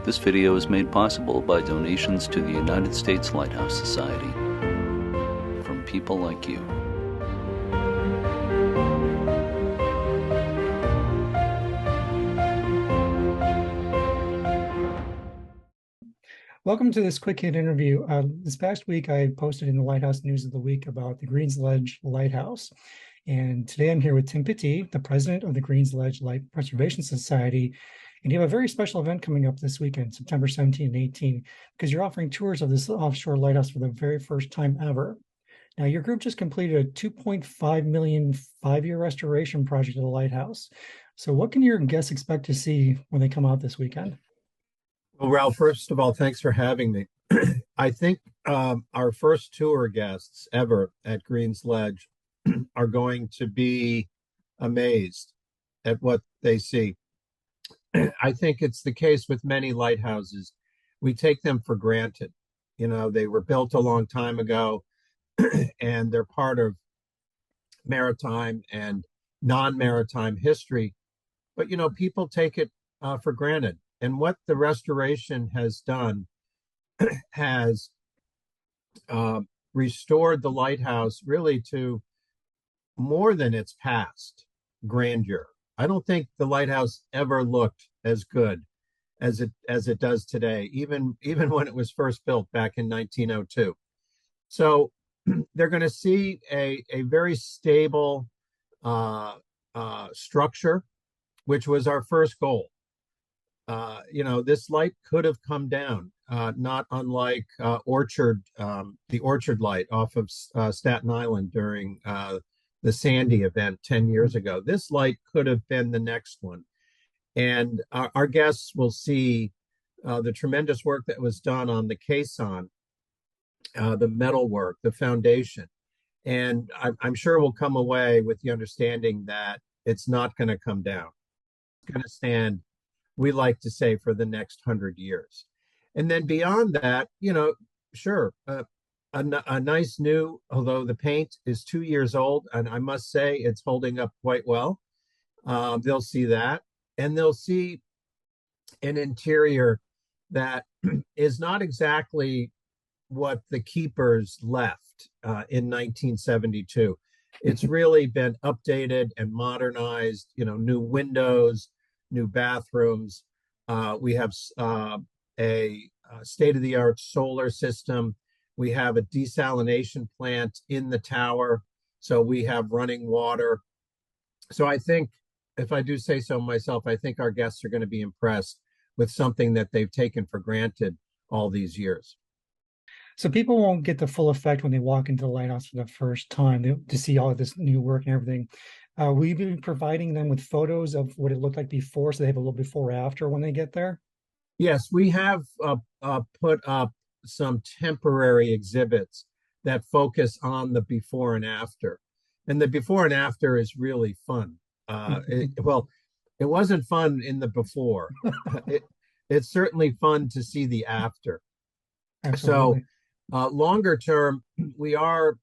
This video is made possible by donations to the United States Lighthouse Society from people like you. Welcome to this quick hit interview. This past week, I posted in the Lighthouse News of the Week about the Greens Ledge Lighthouse. And today I'm here with Tim Petit, the president of the Greens Ledge Light Preservation Society. And you have a very special event coming up this weekend, September 17 and 18, because you're offering tours of this offshore lighthouse for the very first time ever. Now, your group just completed a $2.5 million five-year restoration project of the lighthouse. So what can your guests expect to see when they come out this weekend? Well, Ralph, first of all, thanks for having me. I think our first tour guests ever at Greens Ledge are going to be amazed at what they see. I think it's the case with many lighthouses. We take them for granted. You know, they were built a long time ago and they're part of maritime and non-maritime history. But, you know, people take it for granted. And what the restoration has done has restored the lighthouse really to more than its past grandeur. I don't think the lighthouse ever looked as good as it does today, even when it was first built back in 1902. So they're going to see a very stable structure, which was our first goal. You know, this light could have come down, not unlike the Orchard light off of Staten Island during the Sandy event 10 years ago. This light could have been the next one. And our guests will see the tremendous work that was done on the caisson, the metal work, the foundation. And I'm sure we'll come away with the understanding that it's not going to come down. It's going to stand, we like to say, for the next 100 years. And then beyond that, you know, sure, a nice new, although the paint is 2 years old, and I must say it's holding up quite well. They'll see that, and they'll see an interior that is not exactly what the keepers left in 1972. It's really been updated and modernized, you know, new windows, new bathrooms. We have a state-of-the-art solar system. We have a desalination plant in the tower. So we have running water. So I think, if I do say so myself, I think our guests are going to be impressed with something that they've taken for granted all these years. So people won't get the full effect when they walk into the lighthouse for the first time to see all of this new work and everything. Will you be providing them with photos of what it looked like before, so they have a little before after when they get there? Yes, we have put up some temporary exhibits that focus on the before and after. And the before and after is really fun. It wasn't fun in the before. It's certainly fun to see the after. Absolutely. So longer term, we are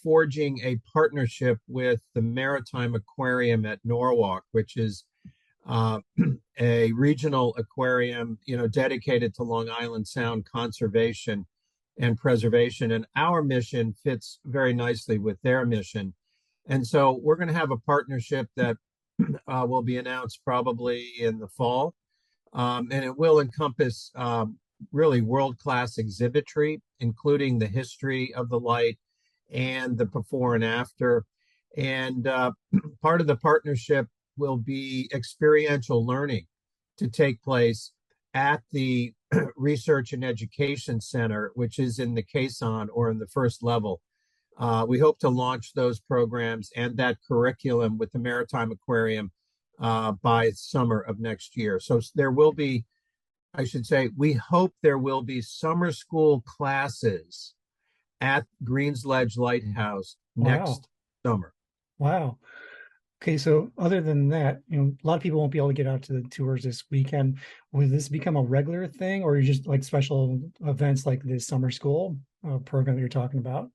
forging a partnership with the Maritime Aquarium at Norwalk, which is a regional aquarium, you know, dedicated to Long Island Sound conservation and preservation. And our mission fits very nicely with their mission. And so we're going to have a partnership that will be announced probably in the fall. And it will encompass really world-class exhibitry, including the history of the light and the before and after. And part of the partnership will be experiential learning to take place at the Research and Education Center, which is in the caisson or in the first level. We hope to launch those programs and that curriculum with the Maritime Aquarium by summer of next year. So there will be, I should say, we hope there will be summer school classes at Greens Ledge Lighthouse next summer. Wow. Okay, so other than that, you know, a lot of people won't be able to get out to the tours this weekend. Will this become a regular thing, or you just like special events like this summer school program that you're talking about?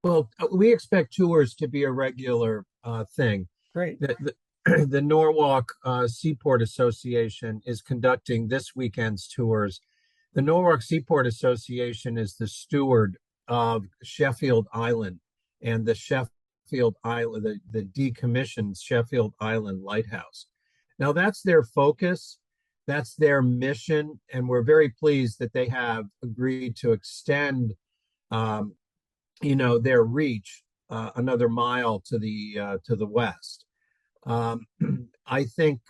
Well, we expect tours to be a regular thing. Great. the Norwalk Seaport Association is conducting this weekend's tours. The Norwalk Seaport Association is the steward of Sheffield Island and the Sheffield Island, the decommissioned Sheffield Island Lighthouse. Now that's their focus, that's their mission, and we're very pleased that they have agreed to extend, their reach another mile to the west. I think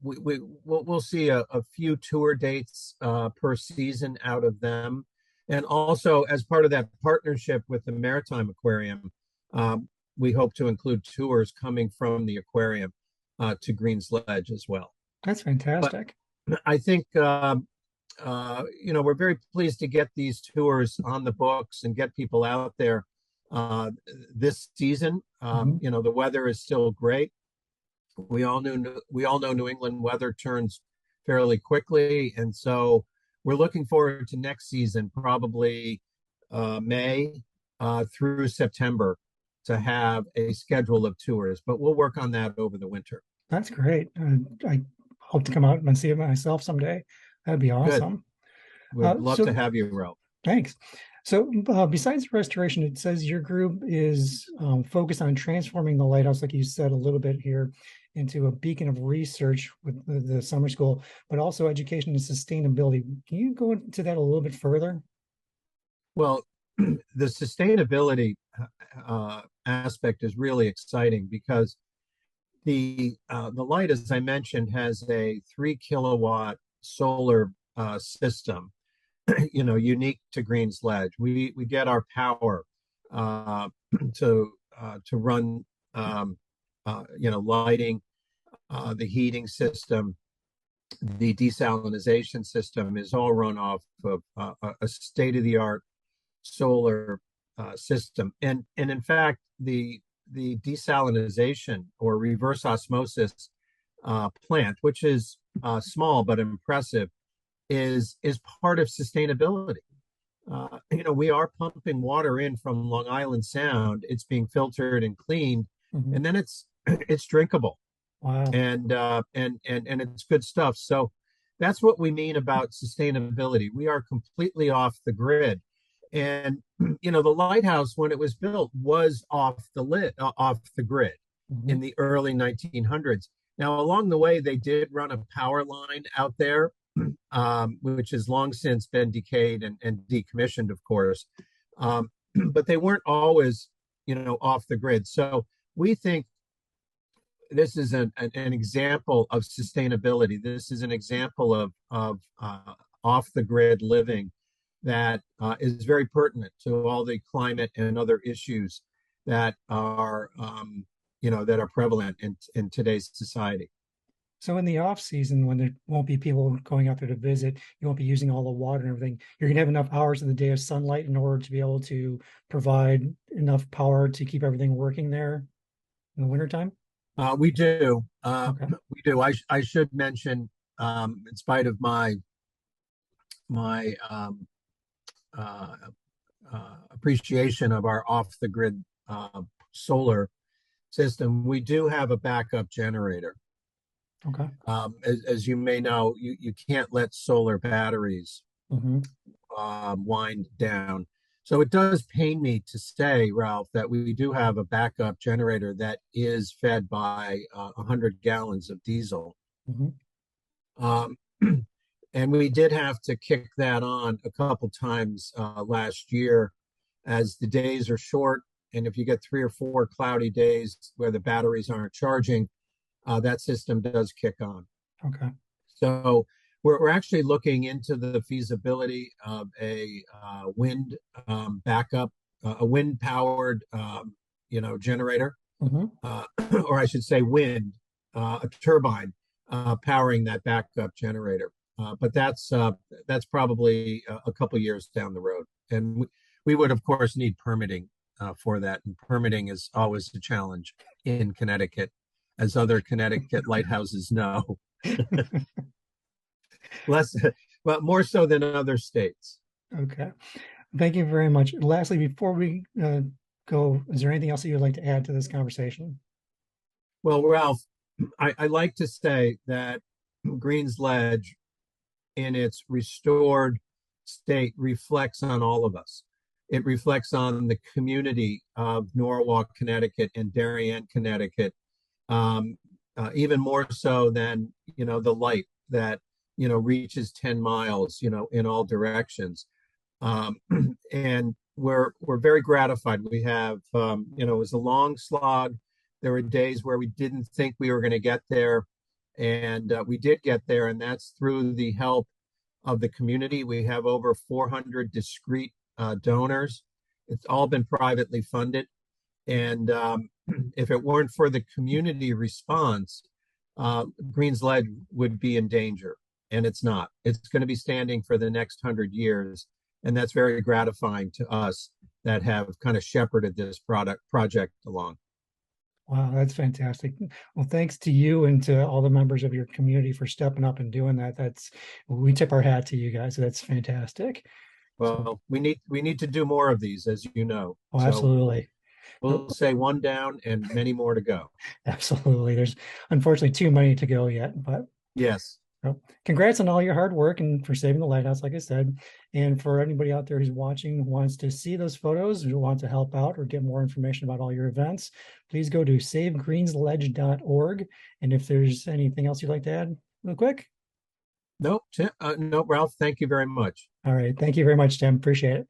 we'll see a few tour dates per season out of them. And also, as part of that partnership with the Maritime Aquarium, we hope to include tours coming from the aquarium to Green's Ledge as well. That's fantastic. But I think, we're very pleased to get these tours on the books and get people out there this season. The weather is still great. We all know New England weather turns fairly quickly, and so we're looking forward to next season, probably May through September, to have a schedule of tours. But we'll work on that over the winter. That's great. I hope to come out and see it myself someday. That'd be awesome. Good. We'd love to have you, Ralph. Thanks. So besides restoration, it says your group is focused on transforming the lighthouse, like you said a little bit here, into a beacon of research with the summer school, but also education and sustainability. Can you go into that a little bit further? Well, the sustainability aspect is really exciting because the light, as I mentioned, has a 3 kilowatt solar system, unique to Green's Ledge. We get our power to run, lighting, the heating system, the desalinization system is all run off of a state-of-the-art solar system. And in fact, the desalinization or reverse osmosis plant, which is small but impressive, is part of sustainability. We are pumping water in from Long Island Sound. It's being filtered and cleaned, and then it's drinkable. Wow. And it's good stuff. So that's what we mean about sustainability. We are completely off the grid. And the lighthouse, when it was built, was off the grid in the early 1900s. Now, along the way, they did run a power line out there, which has long since been decayed and decommissioned, of course. But they weren't always, off the grid. So we think this is an example of sustainability. This is an example of off the grid living that is very pertinent to all the climate and other issues that are prevalent in today's society. So in the off season, when there won't be people going out there to visit, you won't be using all the water and everything. You're gonna have enough hours in the day of sunlight in order to be able to provide enough power to keep everything working there in the wintertime? We do. Okay. We do. I should mention, in spite of my appreciation of our off the grid solar system, we do have a backup generator. Okay. As you may know, you can't let solar batteries wind down. So it does pain me to say, Ralph, that we do have a backup generator that is fed by 100 gallons of diesel. And we did have to kick that on a couple times last year as the days are short. And if you get 3 or 4 cloudy days where the batteries aren't charging, that system does kick on. Okay. So we're actually looking into the feasibility of a wind backup, a wind powered, generator, or I should say wind, a turbine powering that backup generator. But that's probably a couple years down the road. And we would, of course, need permitting for that. And permitting is always a challenge in Connecticut, as other Connecticut lighthouses know. But more so than other states. Okay. Thank you very much. Lastly, before we go, is there anything else that you'd like to add to this conversation? Well, Ralph, I like to say that Green's Ledge in its restored state reflects on all of us. It reflects on the community of Norwalk, Connecticut and Darien, Connecticut, even more so than, the light that, reaches 10 miles, in all directions. Um, and we're very gratified. We have, it was a long slog. There were days where we didn't think we were going to get there, and we did get there, and that's through the help of the community. We have over 400 discrete donors. It's all been privately funded. And if it weren't for the community response, Green's Ledge would be in danger. And it's not. It's going to be standing for the next 100 years. And that's very gratifying to us that have kind of shepherded this project along. Wow, that's fantastic. Well, thanks to you and to all the members of your community for stepping up and doing that. We tip our hat to you guys. That's fantastic. Well, we need to do more of these, as you know. Oh, So absolutely. we'll say one down and many more to go. Absolutely. There's unfortunately too many to go yet, but Yes. well, congrats on all your hard work and for saving the lighthouse, like I said. And for anybody out there who's watching, who wants to see those photos, who wants to help out or get more information about all your events, please go to savegreensledge.org. And if there's anything else you'd like to add real quick. No, Ralph, thank you very much. All right. Thank you very much, Tim. Appreciate it.